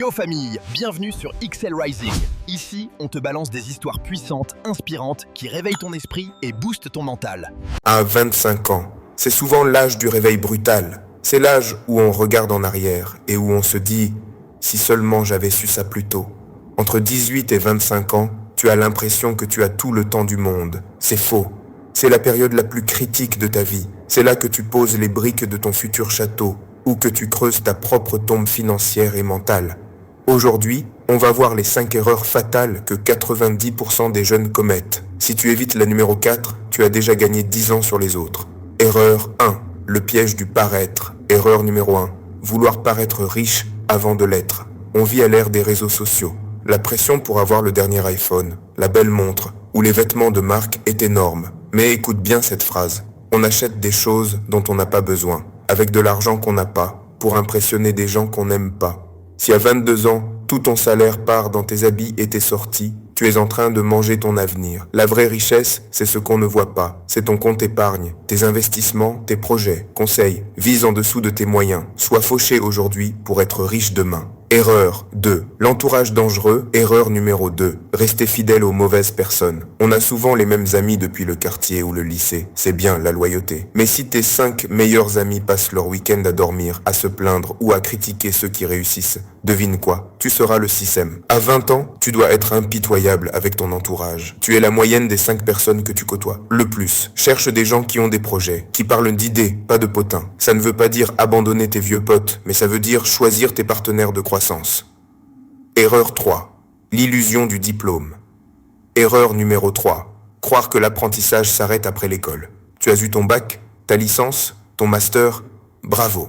Yo famille, bienvenue sur XL Rising. Ici, on te balance des histoires puissantes, inspirantes, qui réveillent ton esprit et boostent ton mental. À 25 ans, c'est souvent l'âge du réveil brutal. C'est l'âge où on regarde en arrière et où on se dit « si seulement j'avais su ça plus tôt ». Entre 18 et 25 ans, tu as l'impression que tu as tout le temps du monde. C'est faux. C'est la période la plus critique de ta vie. C'est là que tu poses les briques de ton futur château ou que tu creuses ta propre tombe financière et mentale. Aujourd'hui, on va voir les 5 erreurs fatales que 90% des jeunes commettent. Si tu évites la numéro 4, tu as déjà gagné 10 ans sur les autres. Erreur 1. Le piège du paraître. Erreur numéro 1. Vouloir paraître riche avant de l'être. On vit à l'ère des réseaux sociaux. La pression pour avoir le dernier iPhone, la belle montre ou les vêtements de marque est énorme. Mais écoute bien cette phrase. On achète des choses dont on n'a pas besoin, avec de l'argent qu'on n'a pas, pour impressionner des gens qu'on n'aime pas. Si à 22 ans, tout ton salaire part dans tes habits et tes sorties, tu es en train de manger ton avenir. La vraie richesse, c'est ce qu'on ne voit pas. C'est ton compte épargne, tes investissements, tes projets, conseils. Vise en dessous de tes moyens. Sois fauché aujourd'hui pour être riche demain. Erreur 2. L'entourage dangereux. Erreur numéro 2. Rester fidèle aux mauvaises personnes. On a souvent les mêmes amis depuis le quartier ou le lycée. C'est bien la loyauté. Mais si tes 5 meilleurs amis passent leur week-end à dormir, à se plaindre ou à critiquer ceux qui réussissent, devine quoi? Tu seras le 6e. À 20 ans, tu dois être impitoyable avec ton entourage. Tu es la moyenne des 5 personnes que tu côtoies. Le plus. Cherche des gens qui ont des projets, qui parlent d'idées, pas de potins. Ça ne veut pas dire abandonner tes vieux potes, mais ça veut dire choisir tes partenaires de croissance. Erreur 3. L'illusion du diplôme. Erreur numéro 3. Croire que l'apprentissage s'arrête après l'école. Tu as eu ton bac, ta licence, ton master, bravo.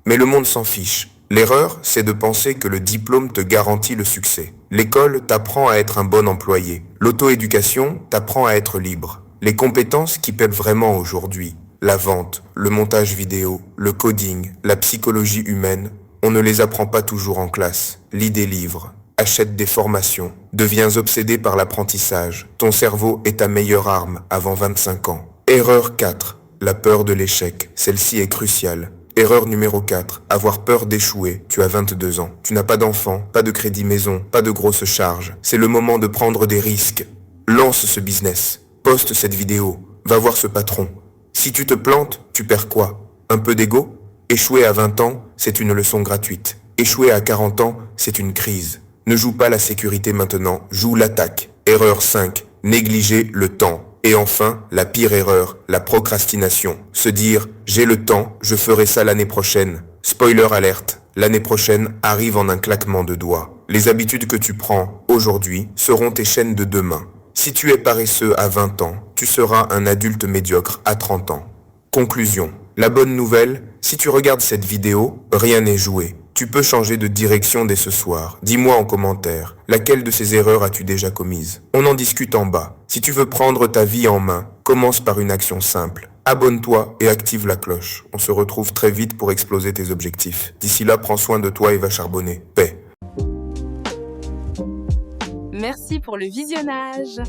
Mais le monde s'en fiche. L'erreur, c'est de penser que le diplôme te garantit le succès. L'école t'apprend à être un bon employé. L'auto-éducation t'apprend à être libre. Les compétences qui paient vraiment aujourd'hui, la vente, le montage vidéo, le coding, la psychologie humaine, on ne les apprend pas toujours en classe. Lis des livres, achète des formations, deviens obsédé par l'apprentissage. Ton cerveau est ta meilleure arme avant 25 ans. Erreur 4. La peur de l'échec. Celle-ci est cruciale. Erreur numéro 4. Avoir peur d'échouer. Tu as 22 ans. Tu n'as pas d'enfant, pas de crédit maison, pas de grosses charges. C'est le moment de prendre des risques. Lance ce business. Poste cette vidéo. Va voir ce patron. Si tu te plantes, tu perds quoi? Un peu d'ego? Échouer à 20 ans, c'est une leçon gratuite. Échouer à 40 ans, c'est une crise. Ne joue pas la sécurité maintenant, joue l'attaque. Erreur 5. Négliger le temps. Et enfin, la pire erreur, la procrastination. Se dire « j'ai le temps, je ferai ça l'année prochaine ». Spoiler alerte, l'année prochaine arrive en un claquement de doigts. Les habitudes que tu prends aujourd'hui seront tes chaînes de demain. Si tu es paresseux à 20 ans, tu seras un adulte médiocre à 30 ans. Conclusion. La bonne nouvelle, si tu regardes cette vidéo, rien n'est joué. Tu peux changer de direction dès ce soir. Dis-moi en commentaire, laquelle de ces erreurs as-tu déjà commise? On en discute en bas. Si tu veux prendre ta vie en main, commence par une action simple. Abonne-toi et active la cloche. On se retrouve très vite pour exploser tes objectifs. D'ici là, prends soin de toi et va charbonner. Paix. Merci pour le visionnage.